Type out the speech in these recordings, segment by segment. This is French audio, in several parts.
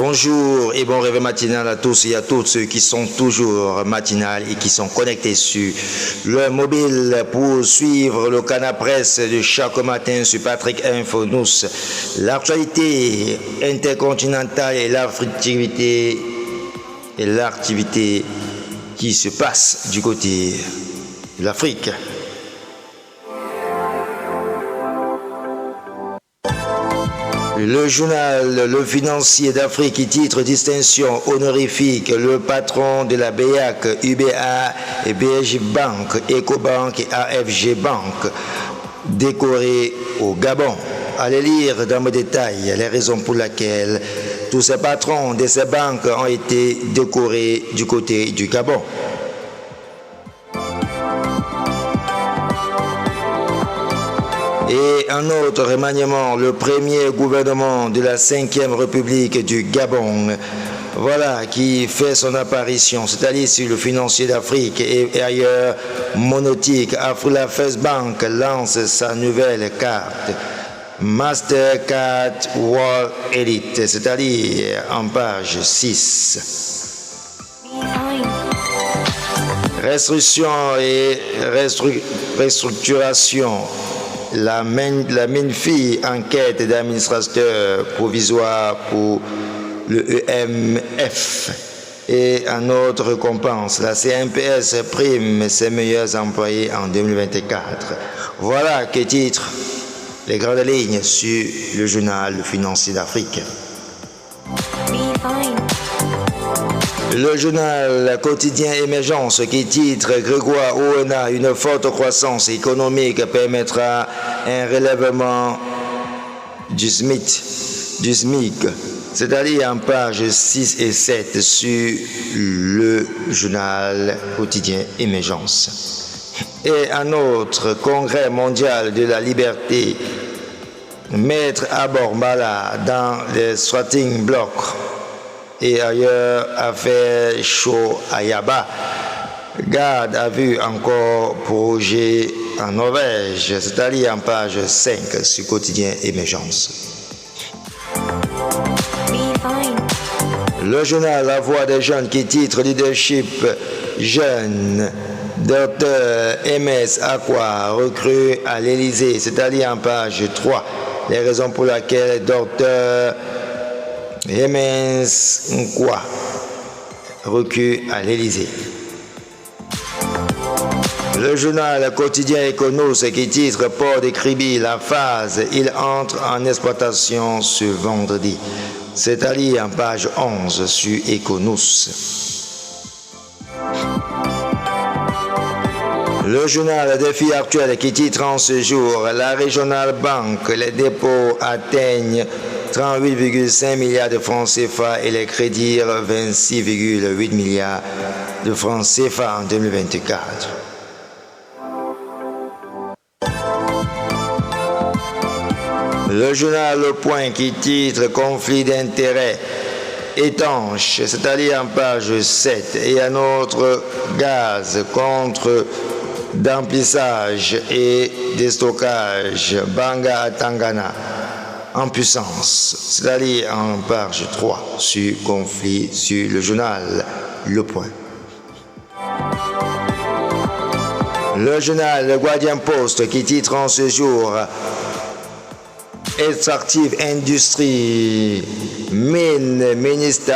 Bonjour et bon réveil matinal à tous et à toutes ceux qui sont toujours matinales et qui sont connectés sur le mobile pour suivre le canal presse de chaque matin sur Patrick Info News. L'actualité intercontinentale et l'activité qui se passe du côté de l'Afrique. Le journal Le Financier d'Afrique qui titre distinction honorifique le patron de la BEAC, UBA et BSG Bank, Ecobank et AFG Bank décorés au Gabon. Allez lire dans le détail les raisons pour lesquelles tous ces patrons de ces banques ont été décorés du côté du Gabon. Et un autre remaniement, le premier gouvernement de la 5e République du Gabon, voilà, qui fait son apparition, c'est-à-dire sur le Financier d'Afrique et ailleurs, Monotique, Africa First Bank lance sa nouvelle carte, Mastercard World Elite, c'est-à-dire en page 6. Restriction et restructuration. La MINFI enquête d'administrateur provisoire pour le EMF et en autre récompense. La CNPS prime ses meilleurs employés en 2024. Voilà que titre les grandes lignes sur le journal Le Financier d'Afrique. Le journal quotidien Émergence qui titre Grégoire Ouena, une forte croissance économique permettra un relèvement du SMIC, c'est-à-dire en pages 6 et 7 sur le journal quotidien Émergence. Et un autre congrès mondial de la liberté, Maître Aborbala dans les Starting Blocks et ailleurs, affaire chaud à Yaba. Garde à vue encore projet en Norvège, c'est-à-dire en page 5 sur quotidien Émergence. Le journal La Voix des jeunes qui titre Leadership jeune. Docteur MS Aqua recrue à l'Élysée, c'est-à-dire en page 3. Les raisons pour lesquelles Docteur MS Nkwa recule à l'Élysée. Le journal quotidien Econos qui titre Port de Kribi, la phase, il entre en exploitation ce vendredi. C'est-à-dire en page 11 sur Econos. Le journal Défi actuel qui titre en ce jour la Regional Bank, les dépôts atteignent 38,5 milliards de francs CFA et les crédits 26,8 milliards de francs CFA en 2024. Le journal Le Point qui titre Conflit d'intérêts étanche, c'est-à-dire en page 7, et un autre gaz contre d'emplissage et de stockage, Banga à Tangana, en puissance, c'est-à-dire en page 3 sur conflit sur le journal Le Point. Le journal Le Guardian Post qui titre en ce jour Extractive Industry Mine Minister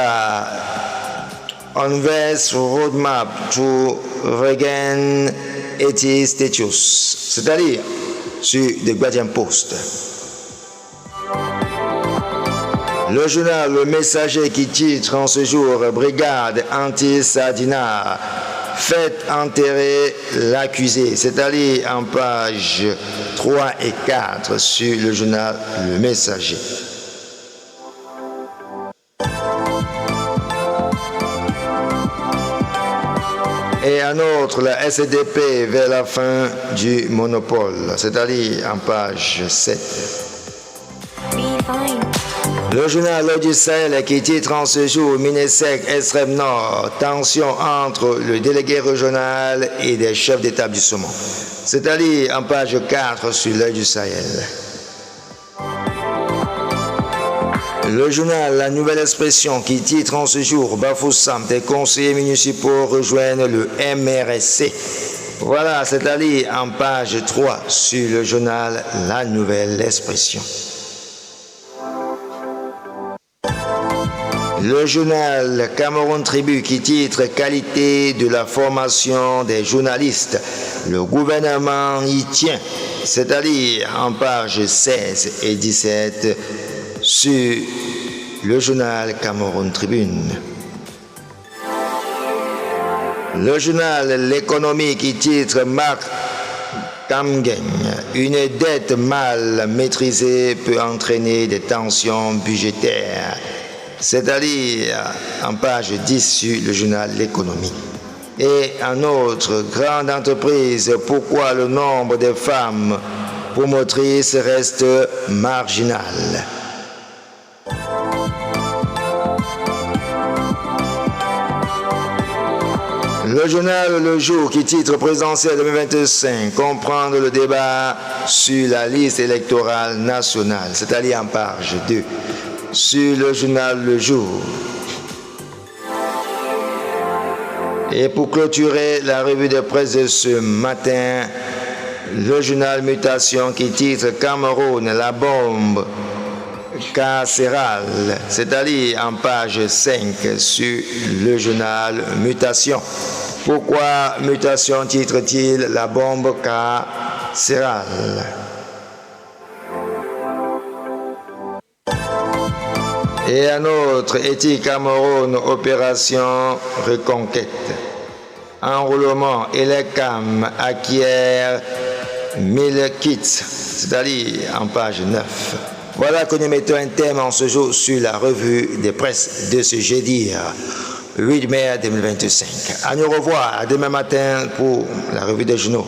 Unveils Roadmap to Regain its status, c'est-à-dire sur The Guardian Post. Le journal Le Messager qui titre en ce jour Brigade anti-Sardina, faites enterrer l'accusé, c'est-à-dire en page 3 et 4 sur le journal Le Messager. Et un autre, la SDP vers la fin du monopole, c'est-à-dire en page 7. Le journal L'Oeil du Sahel qui titre en ce jour Minesec Extrême Nord, tension entre le délégué régional et des chefs d'établissement, c'est-à-dire en page 4 sur L'Oeil du Sahel. Le journal La Nouvelle Expression qui titre en ce jour Bafoussam, des conseillers municipaux rejoignent le MRSC. Voilà, c'est à lire en page 3 sur le journal La Nouvelle Expression. Le journal Cameroun Tribu qui titre Qualité de la formation des journalistes. Le gouvernement y tient, c'est-à-dire en page 16 et 17 sur le journal Cameroun Tribune. Le journal L'économie qui titre Marc Kamgen, une dette mal maîtrisée peut entraîner des tensions budgétaires. C'est-à-dire en page 10 sur le journal L'économie. Et en autre grande entreprise, pourquoi le nombre de femmes promotrices reste marginal. Le journal Le Jour qui titre Présidentielle 2025, comprendre le débat sur la liste électorale nationale, c'est-à-dire en page 2. Sur le journal Le Jour. Et pour clôturer la revue de presse de ce matin, le journal Mutation qui titre Cameroun, la bombe carcérale, c'est-à-dire en page 5 sur le journal Mutation. Pourquoi Mutation titre-t-il la bombe carcérale? Et un autre, Éthique Cameroun, opération reconquête. Enrôlement, Elecam acquiert 1000 kits, c'est-à-dire en page 9. Voilà que nous mettons un thème en ce jour sur la revue des presses de ce jeudi 8 mai 2025. À nous revoir demain matin pour la revue des journaux.